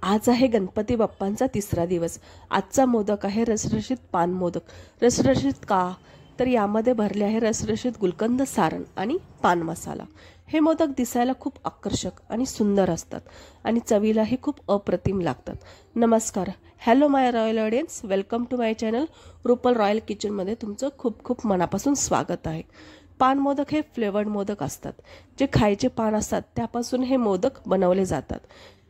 आज आहे गणपती बाप्पांचा तिसरा दिवस। आजचा मोदक आहे रसरशीत पान मोदक। रसरशीत का तर यामध्ये भरले आहे रसरशीत गुलकंद सारण आणि पान मसाला। हे मोदक दिसायला खूप आकर्षक आणि सुंदर असतात आणि चवीलाही खूप अप्रतिम लागतात। नमस्कार, hello my royal audience, welcome to my channel Rupal royal kitchen मध्ये तुमचं खूप खूप मनापासून स्वागत आहे। पान मोदक हे फ्लेवर्ड मोदक असतात। जे खायचे पान असतात त्यापासून हे मोदक बनवले जातात।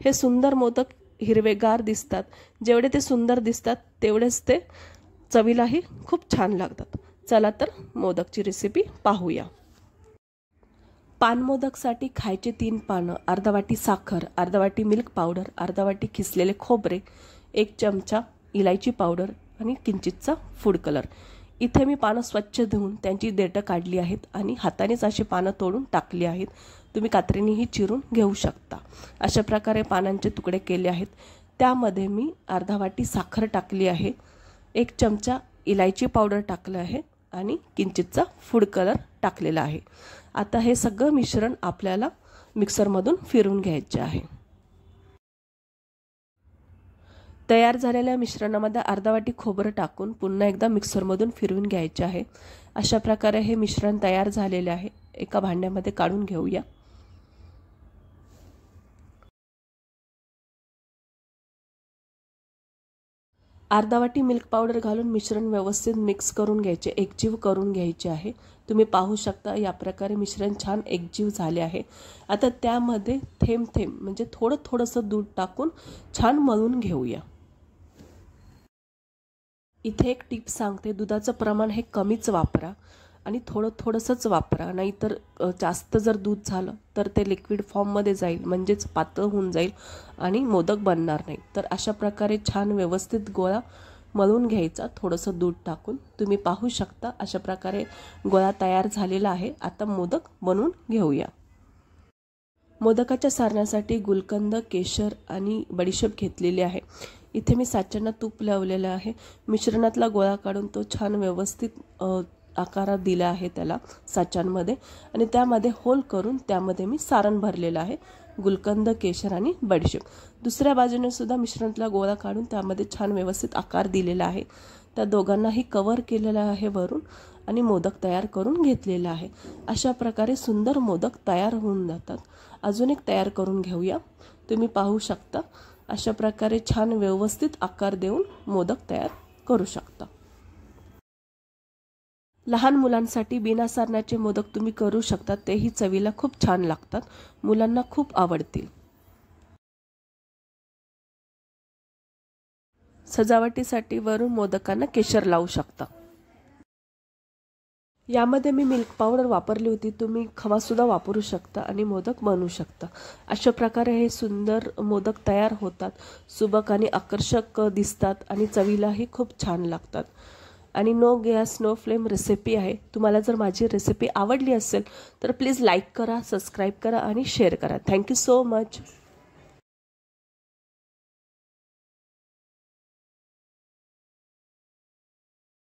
हे सुंदर मोदक हिरवेगार दिसतात। जेवढे ते सुंदर दिसतात तेवढेच ते चवीलाही खूप छान लागतात। चला तर मोदकची रेसिपी पाहूया। पान मोदकसाठी खायचे 3 पानं, अर्धा वाटी साखर, अर्धा वाटी मिल्क पावडर, अर्धा वाटी खिसलेले खोबरे, 1 चमचा इलायची पावडर आणि किंचितचा फूड कलर। इथे मी पानं स्वच्छ धुवून त्यांची देठं काढली आहेत आणि हातानेच अशी पानं तोडून टाकली आहेत। तुम्ही कात्रीनेही चिरून घेऊ शकता। अशा प्रकारे पानांचे तुकडे केले आहेत। त्यामध्ये मी अर्धा वाटी साखर टाकली आहे, 1 चमचा इलायची पावडर टाकलं आहे आणि किंचितचा फूड कलर टाकलेला आहे। आता हे सगळं मिश्रण आपल्याला मिक्सरमधून फिरवून घ्यायचे आहे। तयार झालेल्या मिश्रणामध्ये अर्धा वाटी खोबरं टाकून पुन्हा एकदा मिक्सरमधून फिरवून घ्यायचे आहे। अशा प्रकारे हे मिश्रण तयार झालेले आहे। एका भांड्यामध्ये काढून घेऊया। अर्धा वाटी मिल्क पावडर घालून मिश्रण व्यवस्थित मिक्स करून घ्यायचे, एकजीव करून घ्यायचे आहे। तुम्ही पाहू शकता या प्रकारे मिश्रण छान एकजीव झाले आहे। आता त्यामध्ये थेंब थेंब म्हणजे थोडंसं दूध टाकून छान मळून घेऊया। इथे एक टिप सांगते, दुधाचं प्रमाण हे कमीच वापरा आणि थोडंसंच वापरा, नाहीतर जास्त जर दूध झालं तर ते लिक्विड फॉर्ममध्ये जाईल, म्हणजेच पातळ होऊन जाईल आणि मोदक बनणार नाही। तर अशा प्रकारे छान व्यवस्थित गोळा मळून घ्यायचा थोडंसं दूध टाकून। तुम्ही पाहू शकता अशा प्रकारे गोळा तयार झालेला आहे। आता मोदक बनवून घेऊया। मोदकाच्या सारण्यासाठी गुलकंद, केशर आणि बडीशेप घेतलेली आहे। इथे मी साच्यांना तूप लावलेलं आहे। मिश्रणातला गोळा काढून तो छान व्यवस्थित आकारात दिला आहे त्याला साच्यांमध्ये आणि त्यामध्ये होल करून त्यामध्ये मी सारण भरलेलं आहे, गुलकंद, केशर आणि बडीशेप। दुसऱ्या बाजूने सुद्धा मिश्रणातला गोळा काढून त्यामध्ये छान व्यवस्थित आकार दिलेला आहे। त्या दोघांनाही कव्हर केलेला आहे वरून आणि मोदक तयार करून घेतलेला आहे। अशा प्रकारे सुंदर मोदक तयार होऊन जातात। अजून एक तयार करून घेऊया। तुम्ही पाहू शकता अशा प्रकारे छान व्यवस्थित आकार देऊन मोदक तयार करू शकता। लहान मुलांसाठी बिना सारणाचे मोदक तुम्ही करू शकता, तेही चवीला खूप छान लागतात, मुलांना खूप आवडतील। सजावटीसाठी वरून मोदकांना केशर लावू शकता। यामध्ये मी मिल्क पावडर वापरली होती, तुम्ही खवा सुद्धा वापरू शकता आणि मोदक बनवू शकता। अशा प्रकारे हे सुंदर मोदक तयार होतात, सुबक आणि आकर्षक दिसतात आणि चवीलाही खूप छान लागतात। आणि no gas no flame recipe आहे। तुम्हाला जर माझी रेसिपी आवडली असेल तर प्लीज लाईक करा, सबस्क्राईब करा आणि शेअर करा। Thank you so much.